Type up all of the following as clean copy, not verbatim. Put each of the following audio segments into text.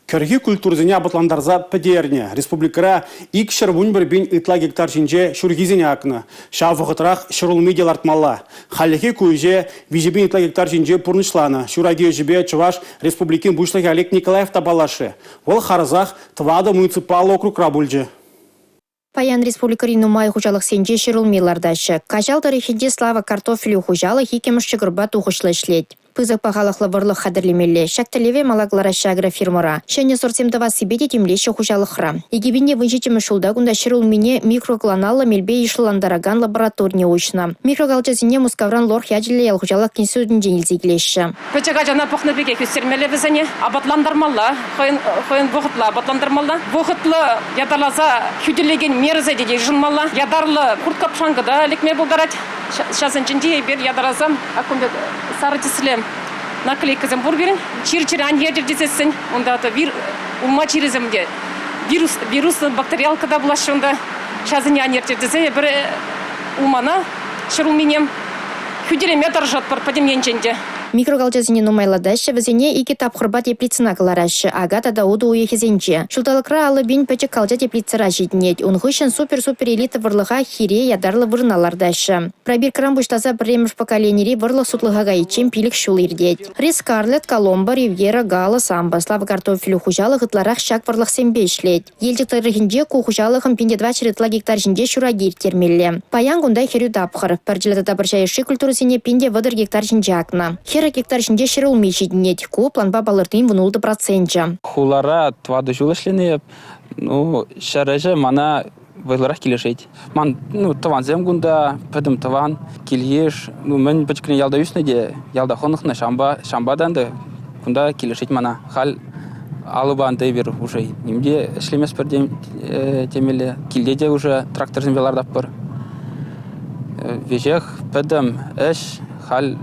Кырги культурзине абытландарза педерне. Республикара икшер вунбербин итла гектар жинже шургизине акны. Шавығытрах шырулмидел артмалла. Халлихи куйже вижебин итла гектар жинже пурнышланы. Шураги жебе чуваш республикин бушлахи Олег Николаев табалашы. Ол харзах твада муниципал округ рабульже. Паян республикари нумай хужалық сенже шырулмилардашы. Кажал тарихиде слава картофелю хужалық екемішші гырба тухышлы ішлет. Пызық пағалықлы бұрлық қадырлемелі. Шакталеве малагларашы агрофирмора. Шәне сортемдава сибеде темлеші хужалықра. Егебінде выншетемі шулда күнда шырулмине микрокланалла мелбе ишландараган лабораторне ойшына. Микрогалчазине мускавран лор хяджиле ел хужалық кенсудын женілзе келеші. Көчеға жана бұқны беге көстермелі бізіне. Абатландармалла, қойын бұғытлы абатландармалла. Бұғытлы ядалаза күделеген мерзі деде жынмалла. Ядарлы құрт капшаңғыда лекме бұлдарат. Шасын жінде бір ядаразам, акунда сары тесілем наклейкізім бұр берін. Чир-чир аньедер десесін, онда ұлма чирізімде. Вирус бактериалкада бұлашы онда шазыне аньедер десе, бір ұлмана шырылменем күделеме таржат бар падеменченде. Микрогалчазине нумайладашы візіне ике тапқырба теплицына кыларашы, агата да уду уехезенче. Шулталықра алы бин пәчек калча теплицыра житнет. Унхышын супер-супер элита вырлыға хире ядарлы вырналардашы. Пробир крамбуштаза премеш поколенери вырлық сутлыға гайчен пилік шул ирдет. Рис Скарлет, Коломбо, Ривьера, Гала, Самба, Слава картофелю хужалық ытларақ шак вырлық сенбе ишлет. Елдік тарихинде ку хужалықын пинде 2 черетла гектар жинде шурагир термелі. Паян гундай херю тапқыр. Пәрджилата табыршайшы культурысыне пинде вадыр гектар жинде акна. Хера гектар жинде шырылмей жиднет. Ку планба балыртын вунулды процентча. Хулара твады жулышлене, шарajы мана вайларах келешет. Ман, таван земгунда, пәдім таван, келеш, мен бачкіне ялда үснеде, ялда хонықны шамбаданды, кунда келешет мана. Хал алыбан дейбер уже. Немде ішлемес бір темелі, келдеде уже трактор зембелардап бір. Вежех, пәдім, әш, хал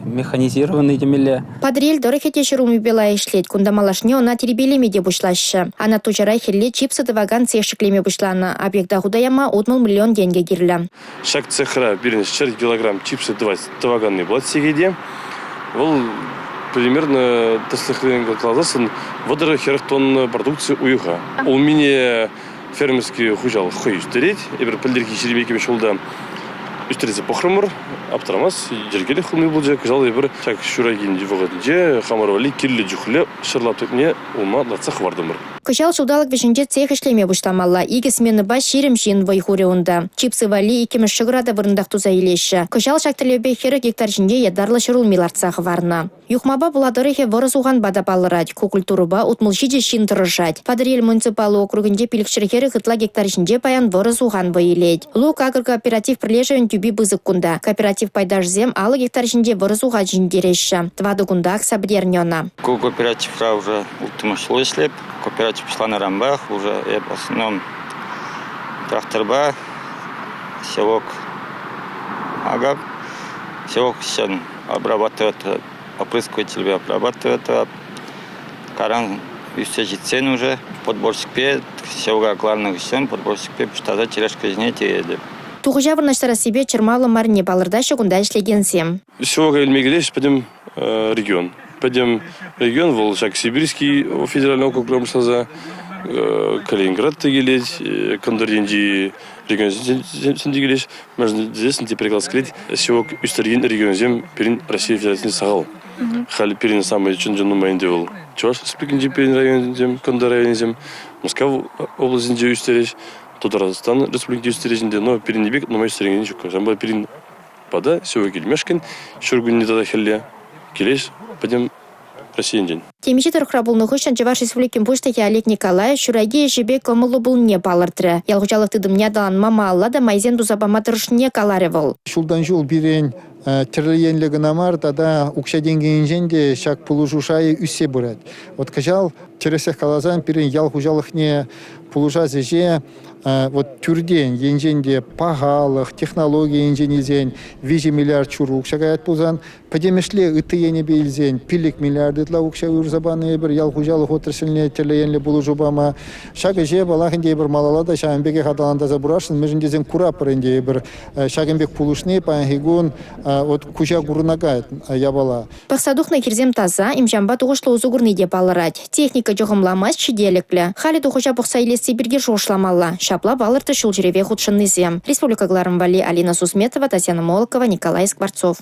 механизированный демеле. Подрель дорохете шырулми бела ишлет, кунда малашне она теребелеме де бушлашы. Ана тужара хелле чипсы даваган цешеклеме бушлана. Объекта худаяма отмыл миллион деньги гирля. Шак цехра бирнес 4 килограмм чипсы даваганный блат сегеде. Ол примерно таслыхрен клазасын водора херх тонн продукции уюха. У меня фермерский хужал хуй стереть, и бір пілдерки жеребекеме шолда үстересе похромыр, аптырамас, жергелі хылмай бұл жек, жалы бір шак шурагин жевағыдынже, хамарвали керлі жүхілі шырлап төкіне олма латсақ вардымыр. Кышал шудалық вешінде цех ішлеме бұштамалла. Игі смены ба шерім жин вайхуре онда. Чипсы вали икемі шығырада вырындақ туза елеші. Кышал шактылебе хері гектар жинде ядарлы шырулмилар цағы варна. Юхмаба буладырыхе вырыз уған бада балырад. Кукультуруба утмылшиде шин тұрышад. Падырел муниципалы округінде пилікшірхері ғытла гектар жинде паян вырыз уған байылет. Лук агр кооператив прирлежевен тюби бызық кунда. Кооператив пайдаш зем алы гектар жинде вырыз уға жиндереші. Твады кундақ сабдернена. Кооперативра уже ултымышлы іслеп. Кооператив пішла на рамбах, уже в основном тракторба, селок агап, селок сен обрабатывает, опрыскиватель обрабатывает, каран все житсен уже, подборщик пе, селга главных сен, подборщик пе, что за тележка знете. Туғыжа вырнаштара себе чермалы марне балырдашы кунда ишлегенсем. Селога эльмегелеш, пойдем регион. Пойдем регион, Волжак, Сибирский, федеральный округ промышлаза, Калининград тегелеть, Кондординди регион сендегелеш, можно здесь не переклад скрыть, севок Үстерген регион зем перин России федеральный сагал. Хали перин самый чунджану майндевал. Чуваш спикинди перин район зем, Кондор район зем, Москва область инди Үстереж, Татарстан республики Үстережінде, но перин не бег, но мой Үстереген не чука. Жамба перин пада, севок Ильмешкин, Шургун не тада хелле. Келеш, пойдем Россия день. Темичи тұрқрабылны ғышын Чуваш Республикин пуштаки Олег Николаев шураги жебе көмілі бұл не балыртыры. Ялғычалық тыдымня далан мама алла да майзен дузабама тұрышне каларевыл. Шулдан жол бірен тіріленлігі намар, тада ұқша денгейін женде шак пулужушайы үссе бұрад. Вот кажал, тересех калазан бірен ялғычалық не пулужазе же вот тюрден енженде пағалық, технология енженезен 5 миллиард чур укшагаят пулзан, падемешле ытыене бейлзен пилик миллиарды тла укша урзабаны бір ялхужалық отрасліне терлеенле булу жобама. Шага же балахынде бір малалада шагынбеге хадаланда забурашын, межіндезен курапырынде бір шагынбек пулушны паянхигун от кужа гурнагает ябала. Пақсадухна кирзем таза, имжамба туғышлы узугурны деп алырад. Техника жоғымламас чиделіклі. Халі туғыша бұқса елесі бірге жоғышламалла. Шапла балырты шул жереве худшыннызем. Республика Гларамбали, Алина Сусметова, Татьяна Молокова, Николай Скворцов.